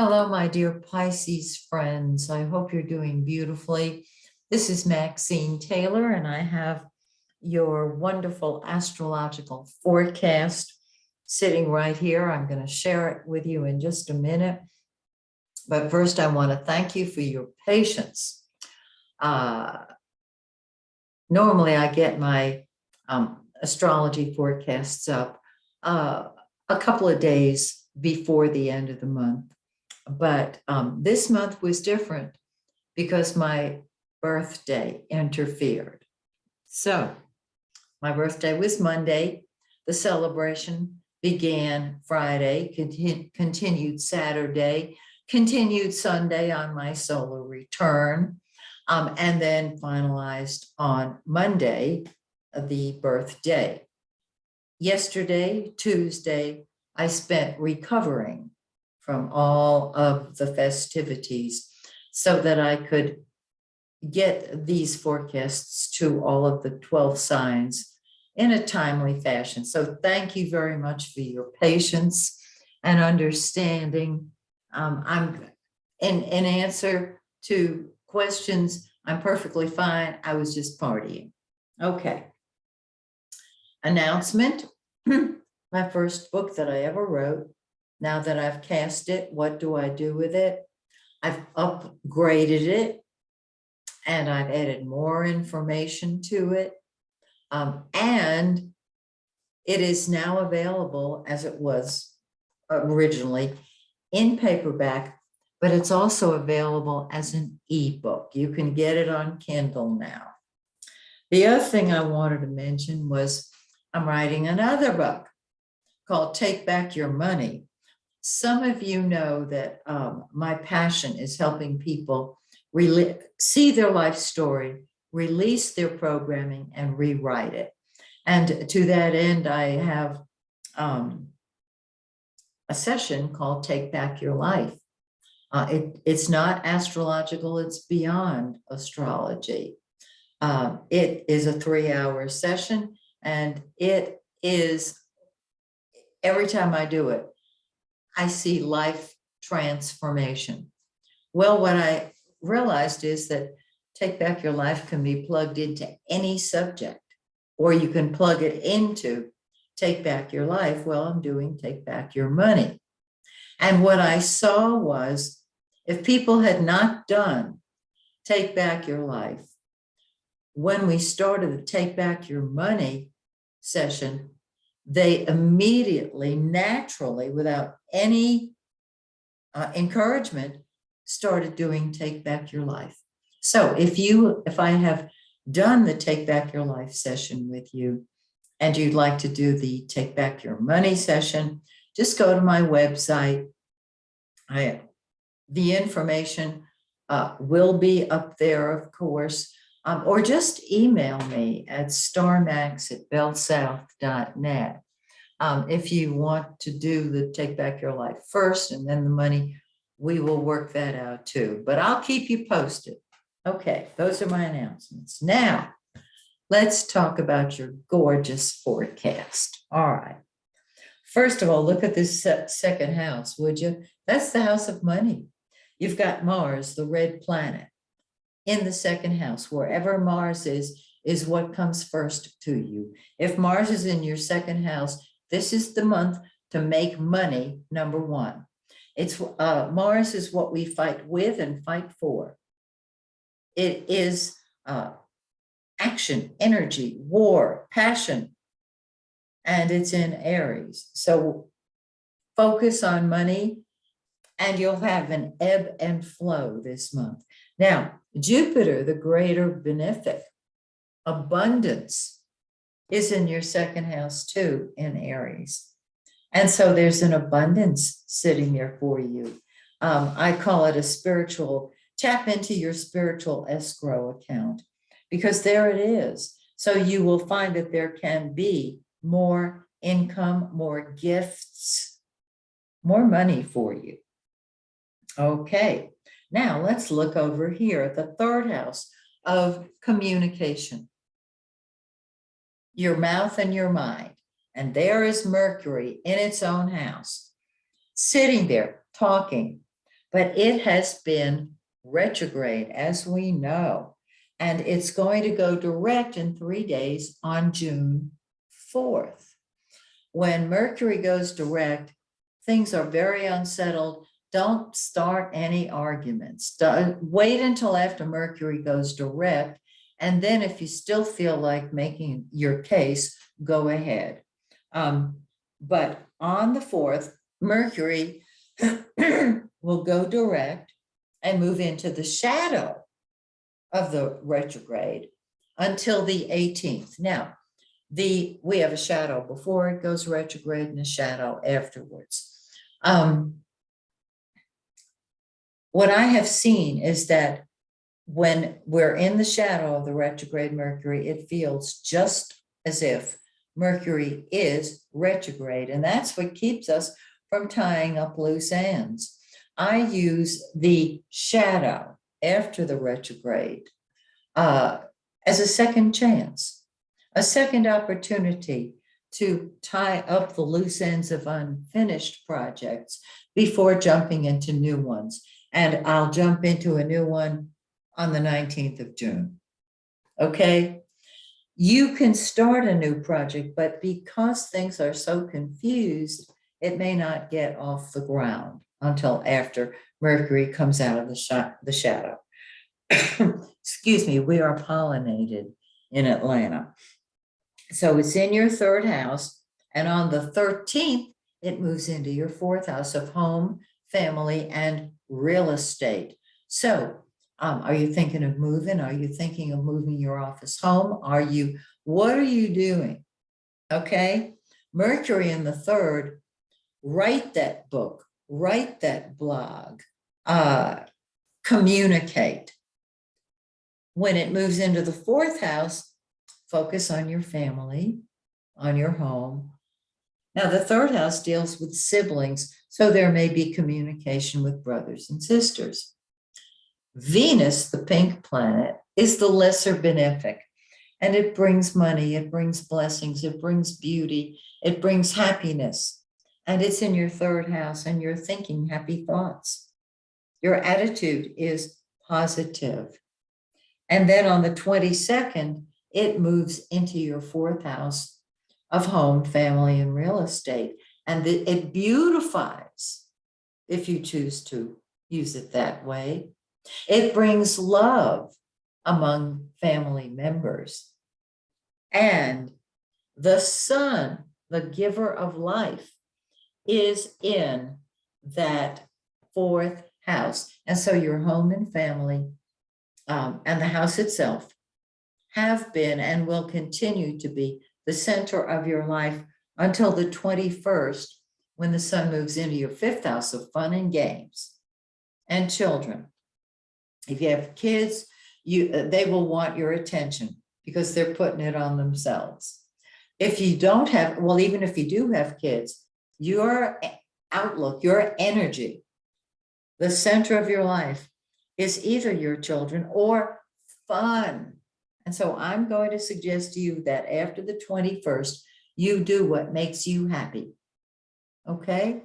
Hello, my dear Pisces friends. I hope you're doing beautifully. This is Maxine Taylor, and I have your wonderful astrological forecast sitting right here. I'm going to share it with you in just a minute. But first, I want to thank you for your patience. Normally, I get my astrology forecasts up a couple of days before the end of the month. But this month was different because my birthday interfered. So my birthday was Monday. The celebration began Friday, continued Saturday, continued Sunday on my solar return, and then finalized on Monday, the birthday. Yesterday, Tuesday, I spent recovering from all of the festivities so that I could get these forecasts to all of the 12 signs in a timely fashion. So thank you very much for your patience and understanding. I'm in answer to questions, I'm perfectly fine. I was just partying. Okay. Announcement. My first book that I ever wrote. Now that I've cast it, what do I do with it? I've upgraded it and I've added more information to it. And it is now available as it was originally in paperback, but it's also available as an ebook. You can get it on Kindle now. The other thing I wanted to mention was I'm writing another book called Take Back Your Money. Some of you know that my passion is helping people see their life story, release their programming, and rewrite it. And to that end, I have a session called Take Back Your Life. It's not astrological, it's beyond astrology. It is a 3-hour session, and it is, every time I do it, I see life transformation. Well, what I realized is that Take Back Your Life can be plugged into any subject, or you can plug it into Take Back Your Life. Well, I'm doing Take Back Your Money. And what I saw was if people had not done Take Back Your Life, when we started the Take Back Your Money session, they immediately, naturally, without any encouragement, started doing Take Back Your Life. So if I have done the Take Back Your Life session with you and you'd like to do the Take Back Your Money session, just go to my website. The information will be up there, of course, or just email me at starmax@bellsouth.net. If you want to do the Take Back Your Life first and then the money, we will work that out too. But I'll keep you posted. Okay, those are my announcements. Now, let's talk about your gorgeous forecast. All right. First of all, look at this second house, would you? That's the house of money. You've got Mars, the red planet, in the second house. Wherever Mars is what comes first to you. If Mars is in your second house, this is the month to make money, number one. It's Mars is what we fight with and fight for. It is action, energy, war, passion, and it's in Aries. So focus on money and you'll have an ebb and flow this month. Now, Jupiter, the greater benefic, abundance, is in your second house too, in Aries. And so there's an abundance sitting there for you. I call it a spiritual, tap into your spiritual escrow account, because there it is. So you will find that there can be more income, more gifts, more money for you. Okay, now let's look over here at the third house of communication. Your mouth and your mind. And there is Mercury in its own house, sitting there talking. but it has been retrograde, as we know, and it's going to go direct in 3 days on June 4th. When Mercury goes direct, things are very unsettled. Don't start any arguments. Wait until after Mercury goes direct. And then if you still feel like making your case, go ahead. But on the 4th, Mercury will go direct and move into the shadow of the retrograde until the 18th. Now, we have a shadow before it goes retrograde and a shadow afterwards. What I have seen is that when we're in the shadow of the retrograde Mercury, it feels just as if Mercury is retrograde, and that's what keeps us from tying up loose ends. I use the shadow after the retrograde as a second chance, a second opportunity to tie up the loose ends of unfinished projects before jumping into new ones. And I'll jump into a new one on the 19th of June. Okay? You can start a new project, but because things are so confused, it may not get off the ground until after Mercury comes out of the shadow. Excuse me, we are pollinated in Atlanta. So it's in your 3rd house, and on the 13th, it moves into your 4th house of home, family, and real estate. So are you thinking of moving? Are you thinking of moving your office home? What are you doing? Okay. Mercury in the 3rd, write that book, write that blog, communicate. When it moves into the 4th house, focus on your family, on your home. Now, the 3rd house deals with siblings, so there may be communication with brothers and sisters. Venus, the pink planet, is the lesser benefic, and it brings money, it brings blessings, it brings beauty, it brings happiness, and it's in your 3rd house, and you're thinking happy thoughts. Your attitude is positive. And then on the 22nd, it moves into your 4th house of home, family, and real estate. And it beautifies, if you choose to use it that way. It brings love among family members. And the sun, the giver of life, is in that 4th house. And so your home and family and the house itself have been and will continue to be the center of your life until the 21st, when the sun moves into your 5th house of fun and games and children. If you have kids, they will want your attention because they're putting it on themselves. If you don't have, well, even if you do have kids, your outlook, your energy, the center of your life is either your children or fun. And so I'm going to suggest to you that after the 21st, you do what makes you happy. Okay?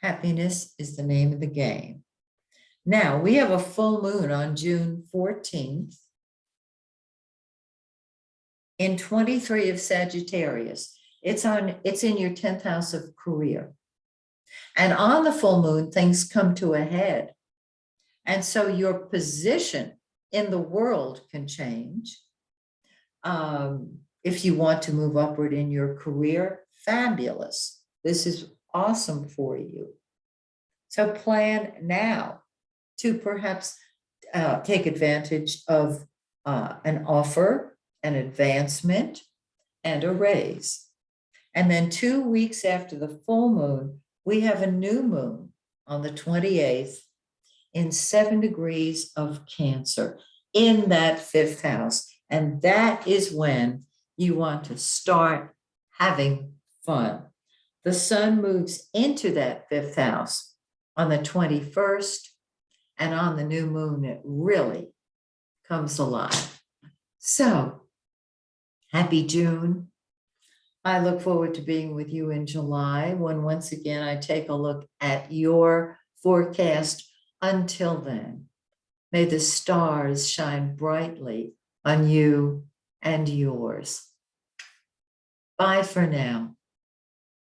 Happiness is the name of the game. Now, we have a full moon on June 14th in 23 of Sagittarius. It's in your 10th house of career. And on the full moon, things come to a head. And so your position in the world can change. If you want to move upward in your career, fabulous. This is awesome for you. So plan now to perhaps take advantage of an offer, an advancement, and a raise. And then 2 weeks after the full moon, we have a new moon on the 28th in 7 degrees of Cancer in that 5th house. And that is when you want to start having fun. The sun moves into that 5th house on the 21st, and on the new moon, it really comes alive. So, happy June. I look forward to being with you in July when once again I take a look at your forecast Until then, may the stars shine brightly on you and yours. Bye for now.